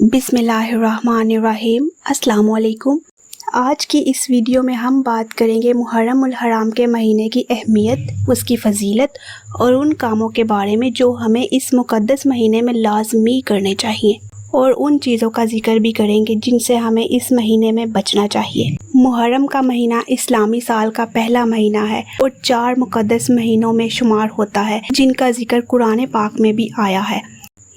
بسم اللہ الرحمن الرحیم۔ السلام علیکم۔ آج کی اس ویڈیو میں ہم بات کریں گے محرم الحرام کے مہینے کی اہمیت، اس کی فضیلت اور ان کاموں کے بارے میں جو ہمیں اس مقدس مہینے میں لازمی کرنے چاہیے، اور ان چیزوں کا ذکر بھی کریں گے جن سے ہمیں اس مہینے میں بچنا چاہیے۔ محرم کا مہینہ اسلامی سال کا پہلا مہینہ ہے اور 4 مقدس مہینوں میں شمار ہوتا ہے جن کا ذکر قرآن پاک میں بھی آیا ہے۔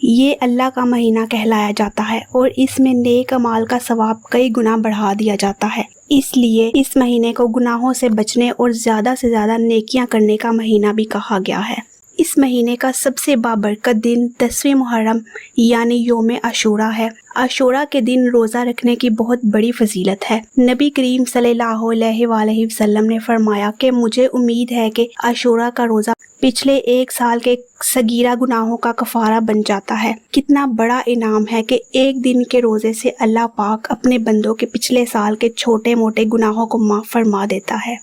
یہ اللہ کا مہینہ کہلایا جاتا ہے اور اس میں نیک اعمال کا ثواب کئی گنا بڑھا دیا جاتا ہے۔ اس لیے اس مہینے کو گناہوں سے بچنے اور زیادہ سے زیادہ نیکیاں کرنے کا مہینہ بھی کہا گیا ہے۔ اس مہینے کا سب سے بابرکت دن 10ویں محرم یعنی یوم عاشوراء ہے۔ عاشوراء کے دن روزہ رکھنے کی بہت بڑی فضیلت ہے۔ نبی کریم صلی اللہ علیہ وآلہ وسلم نے فرمایا کہ مجھے امید ہے کہ عاشوراء کا روزہ پچھلے 1 سال کے صغیرہ گناہوں کا کفارہ بن جاتا ہے۔ کتنا بڑا انعام ہے کہ ایک دن کے روزے سے اللہ پاک اپنے بندوں کے پچھلے سال کے چھوٹے موٹے گناہوں کو معاف فرما دیتا ہے۔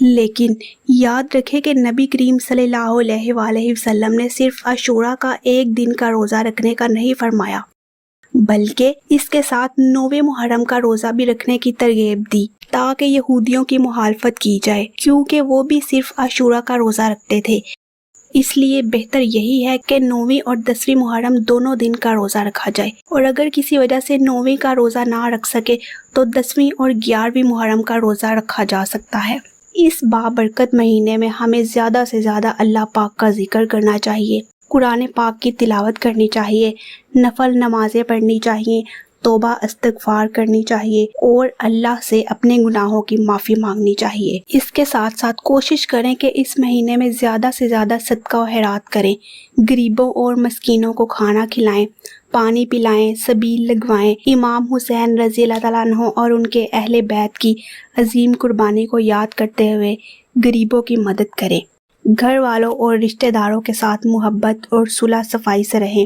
لیکن یاد رکھے کہ نبی کریم صلی اللہ علیہ وآلہ وسلم نے صرف عاشوراء کا ایک دن کا روزہ رکھنے کا نہیں فرمایا، بلکہ اس کے ساتھ 9ویں محرم کا روزہ بھی رکھنے کی ترغیب دی تاکہ یہودیوں کی مخالفت کی جائے، کیونکہ وہ بھی صرف عاشوراء کا روزہ رکھتے تھے۔ اس لیے بہتر یہی ہے کہ 9ویں اور 10ویں محرم دونوں دن کا روزہ رکھا جائے، اور اگر کسی وجہ سے 9ویں کا روزہ نہ رکھ سکے تو 10ویں اور 11ویں محرم کا روزہ رکھا جا سکتا ہے۔ اس بابرکت مہینے میں ہمیں زیادہ سے زیادہ اللہ پاک کا ذکر کرنا چاہیے، قرآن پاک کی تلاوت کرنی چاہیے، نفل نمازیں پڑھنی چاہیے، توبہ استغفار کرنی چاہیے اور اللہ سے اپنے گناہوں کی معافی مانگنی چاہیے۔ اس کے ساتھ ساتھ کوشش کریں کہ اس مہینے میں زیادہ سے زیادہ صدقہ و خیرات کریں، غریبوں اور مسکینوں کو کھانا کھلائیں، پانی پلائیں، سبیل لگوائیں، امام حسین رضی اللہ تعالیٰ عنہ اور ان کے اہل بیت کی عظیم قربانی کو یاد کرتے ہوئے غریبوں کی مدد کریں۔ گھر والوں اور رشتہ داروں کے ساتھ محبت اور صلح صفائی سے رہیں،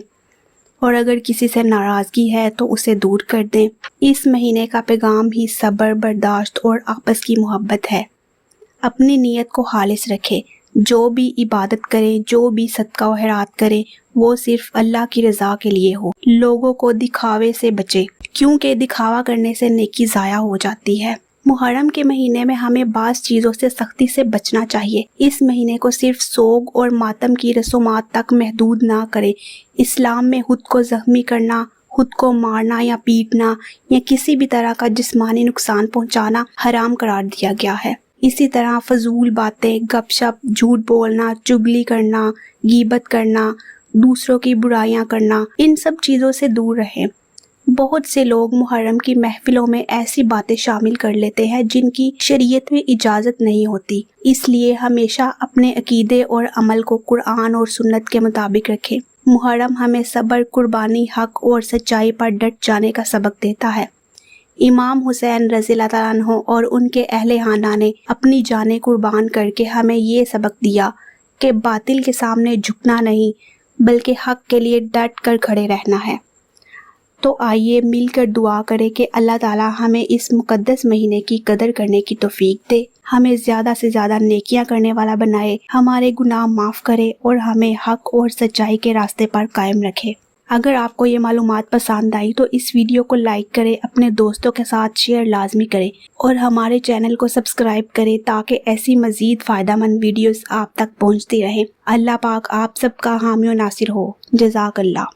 اور اگر کسی سے ناراضگی ہے تو اسے دور کر دیں۔ اس مہینے کا پیغام ہی صبر، برداشت اور آپس کی محبت ہے۔ اپنی نیت کو خالص رکھیں، جو بھی عبادت کریں، جو بھی صدقہ و خیرات کریں، وہ صرف اللہ کی رضا کے لیے ہو۔ لوگوں کو دکھاوے سے بچیں، کیونکہ دکھاوا کرنے سے نیکی ضائع ہو جاتی ہے۔ محرم کے مہینے میں ہمیں بعض چیزوں سے سختی سے بچنا چاہیے۔ اس مہینے کو صرف سوگ اور ماتم کی رسومات تک محدود نہ کریں۔ اسلام میں خود کو زخمی کرنا، خود کو مارنا یا پیٹنا یا کسی بھی طرح کا جسمانی نقصان پہنچانا حرام قرار دیا گیا ہے۔ اسی طرح فضول باتیں، گپ شپ، جھوٹ بولنا، چغلی کرنا، غیبت کرنا، دوسروں کی برائیاں کرنا، ان سب چیزوں سے دور رہیں۔ بہت سے لوگ محرم کی محفلوں میں ایسی باتیں شامل کر لیتے ہیں جن کی شریعت میں اجازت نہیں ہوتی۔ اس لیے ہمیشہ اپنے عقیدے اور عمل کو قرآن اور سنت کے مطابق رکھیں۔ محرم ہمیں صبر، قربانی، حق اور سچائی پر ڈٹ جانے کا سبق دیتا ہے۔ امام حسین رضی اللہ تعالیٰ عنہ اور ان کے اہل خانہ نے اپنی جانیں قربان کر کے ہمیں یہ سبق دیا کہ باطل کے سامنے جھکنا نہیں بلکہ حق کے لیے ڈٹ کر کھڑے رہنا ہے۔ تو آئیے مل کر دعا کریں کہ اللہ تعالیٰ ہمیں اس مقدس مہینے کی قدر کرنے کی توفیق دے، ہمیں زیادہ سے زیادہ نیکیاں کرنے والا بنائے، ہمارے گناہ معاف کرے اور ہمیں حق اور سچائی کے راستے پر قائم رکھے۔ اگر آپ کو یہ معلومات پسند آئی تو اس ویڈیو کو لائک کریں، اپنے دوستوں کے ساتھ شیئر لازمی کریں اور ہمارے چینل کو سبسکرائب کریں تاکہ ایسی مزید فائدہ مند ویڈیوز آپ تک پہنچتی رہیں۔ اللہ پاک آپ سب کا حامی و ناصر ہو۔ جزاک اللہ۔